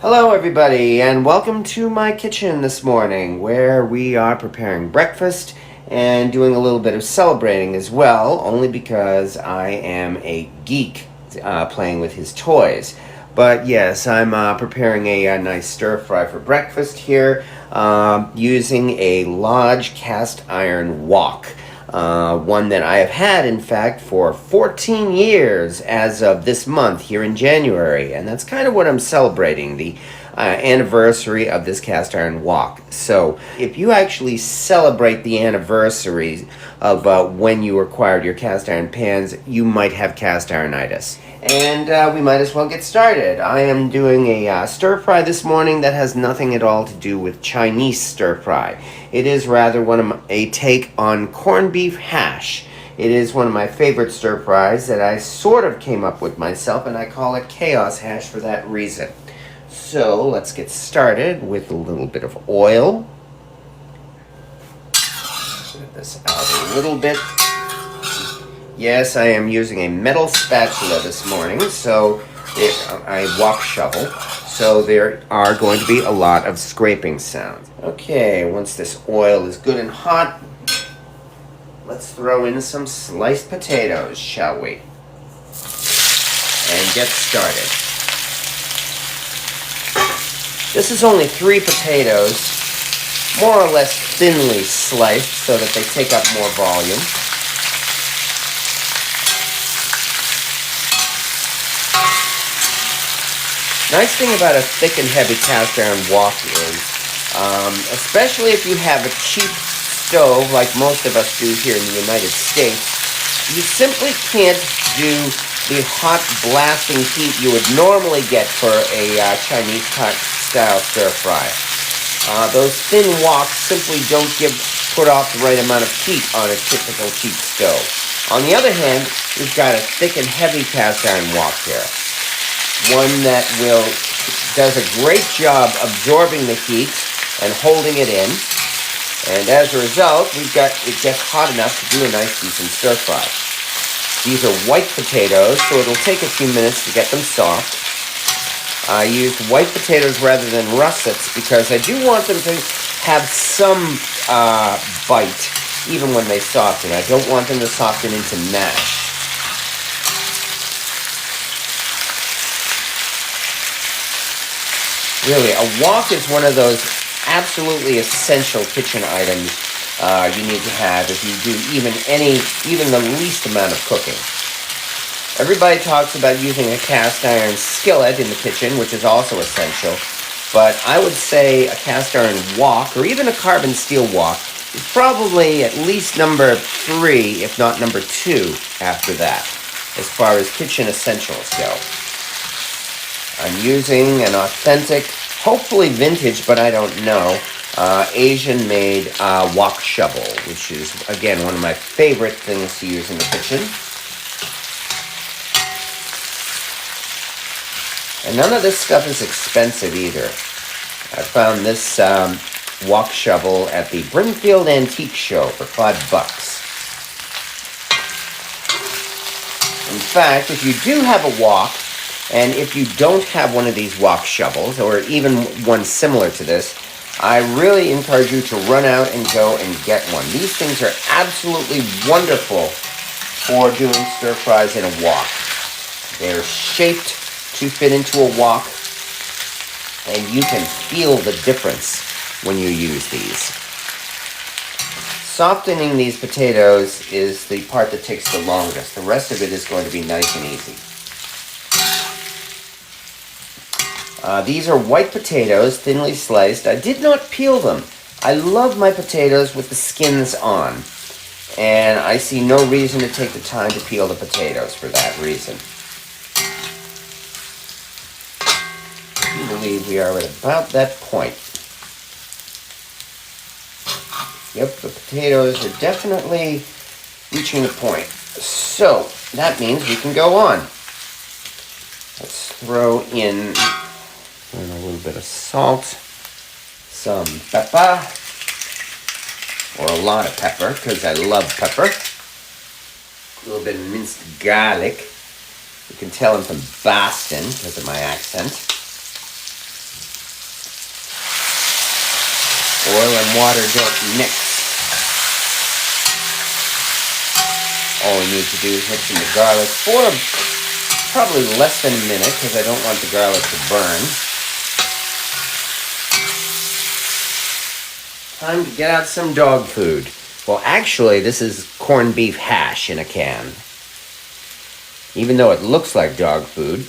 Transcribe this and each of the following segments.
Hello, everybody, and welcome to my kitchen this morning where we are preparing breakfast and doing a little bit of celebrating as well, only because I am a geek playing with his toys. But yes, I'm preparing a nice stir fry for breakfast here using a large cast iron wok. One that I have had, in fact, for 14 years as of this month here in January. And that's kind of what I'm celebrating, the anniversary of this cast iron wok. So if you actually celebrate the anniversary of when you acquired your cast iron pans, you might have cast ironitis. And we might as well get started. I am doing a stir fry this morning that has nothing at all to do with Chinese stir fry. It is rather a take on corned beef hash. It is one of my favorite stir fries that I sort of came up with myself, and I call it chaos hash for that reason. So let's get started with a little bit of oil. Get this out a little bit. Yes, I am using a metal spatula this morning, so a wok shovel, so there are going to be a lot of scraping sounds. Okay, once this oil is good and hot, let's throw in some sliced potatoes, shall we? And get started. This is only 3 potatoes, more or less thinly sliced so that they take up more volume. Nice thing about a thick and heavy cast iron wok is, especially if you have a cheap stove like most of us do here in the United States, you simply can't do the hot blasting heat you would normally get for a Chinese style stir fry. Those thin woks simply don't put off the right amount of heat on a typical cheap stove. On the other hand, we've got a thick and heavy cast iron wok here. One that does a great job absorbing the heat and holding it in. And as a result, it gets hot enough to do a nice decent stir fry. These are white potatoes, so it'll take a few minutes to get them soft. I used white potatoes rather than russets because I do want them to have some bite even when they soften. I don't want them to soften into mash. Really, a wok is one of those absolutely essential kitchen items you need to have if you do even the least amount of cooking. Everybody talks about using a cast iron skillet in the kitchen, which is also essential, but I would say a cast iron wok, or even a carbon steel wok, is probably at least number 3, if not number 2, after that, as far as kitchen essentials go. I'm using an authentic, hopefully vintage, but I don't know, Asian-made wok shovel, which is, again, one of my favorite things to use in the kitchen. And none of this stuff is expensive either. I found this wok shovel at the Brimfield Antique Show for $5. In fact, if you do have a wok, and if you don't have one of these wok shovels, or even one similar to this, I really encourage you to run out and go and get one. These things are absolutely wonderful for doing stir fries in a wok. They're shaped to fit into a wok, and you can feel the difference when you use these. Softening these potatoes is the part that takes the longest. The rest of it is going to be nice and easy. These are white potatoes, thinly sliced. I did not peel them. I love my potatoes with the skins on, and I see no reason to take the time to peel the potatoes for that reason. I believe we are at about that point. Yep, the potatoes are definitely reaching the point. So, that means we can go on. Let's throw in a little bit of salt, some pepper, or a lot of pepper, because I love pepper. A little bit of minced garlic. You can tell I'm from Boston because of my accent. water don't mix. All we need to do is mix in the garlic for probably less than a minute because I don't want the garlic to burn. Time to get out some dog food. Well, actually, this is corned beef hash in a can. Even though it looks like dog food,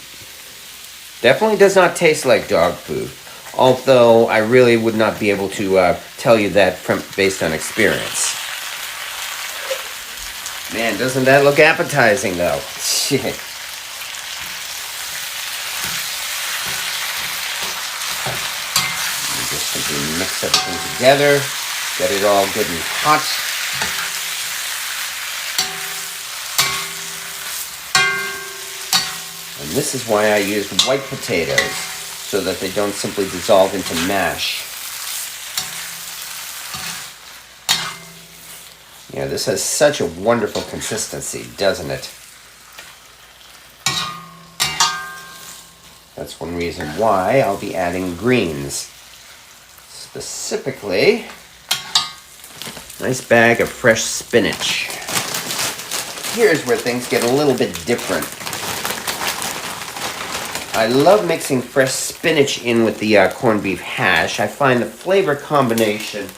definitely does not taste like dog food. Although I really would not be able to tell you that based on experience. Man, doesn't that look appetizing though? Shit. Just simply mix everything together, get it all good and hot. And this is why I use white potatoes, so that they don't simply dissolve into mash. Yeah, this has such a wonderful consistency, doesn't it? That's one reason why I'll be adding greens. Specifically, a nice bag of fresh spinach. Here's where things get a little bit different. I love mixing fresh spinach in with the corned beef hash. I find the flavor combination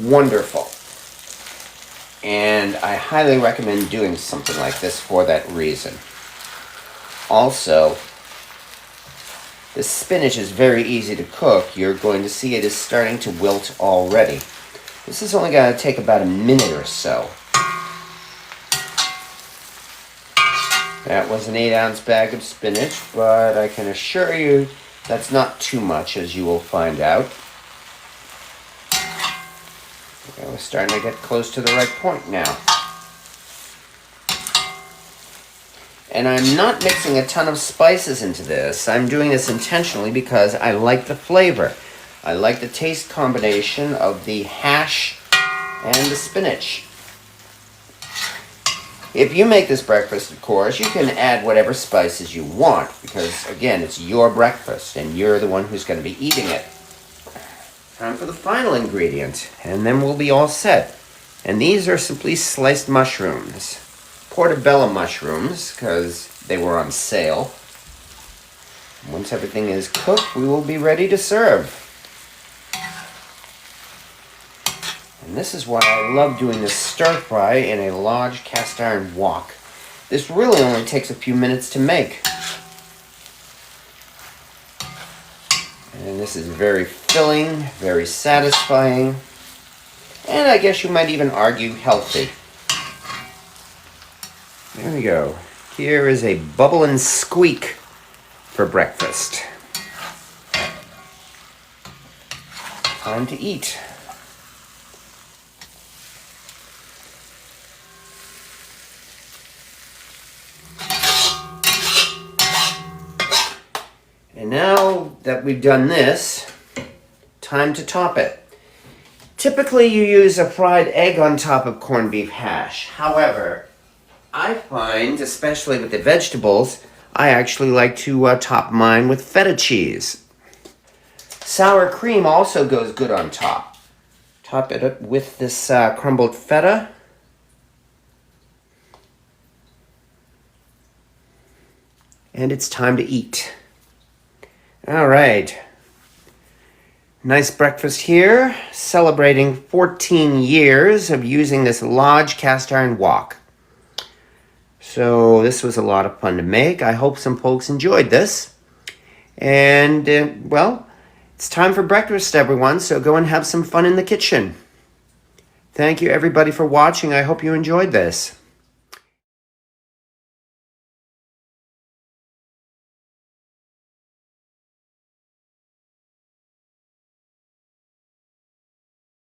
wonderful. And I highly recommend doing something like this for that reason. Also, the spinach is very easy to cook. You're going to see it is starting to wilt already. This is only going to take about a minute or so. That was an 8-ounce bag of spinach, but I can assure you that's not too much, as you will find out. Okay, we're starting to get close to the right point now. And I'm not mixing a ton of spices into this. I'm doing this intentionally because I like the flavor. I like the taste combination of the hash and the spinach. If you make this breakfast, of course, you can add whatever spices you want because, again, it's your breakfast and you're the one who's going to be eating it. Time for the final ingredient, and then we'll be all set. And these are simply sliced mushrooms. Portobello mushrooms, because they were on sale. Once everything is cooked, we will be ready to serve. And this is why I love doing this stir fry in a large cast iron wok. This really only takes a few minutes to make. And this is very filling, very satisfying, and I guess you might even argue healthy. There we go. Here is a bubble and squeak for breakfast. Time to eat. And now that we've done this, time to top it. Typically you use a fried egg on top of corned beef hash. However, I find, especially with the vegetables, I actually like to top mine with feta cheese. Sour cream also goes good on top. Top it up with this crumbled feta. And it's time to eat. All right. Nice breakfast here, celebrating 14 years of using this large cast iron wok. So this was a lot of fun to make. I hope some folks enjoyed this. And, well, it's time for breakfast, everyone, so go and have some fun in the kitchen. Thank you, everybody, for watching. I hope you enjoyed this.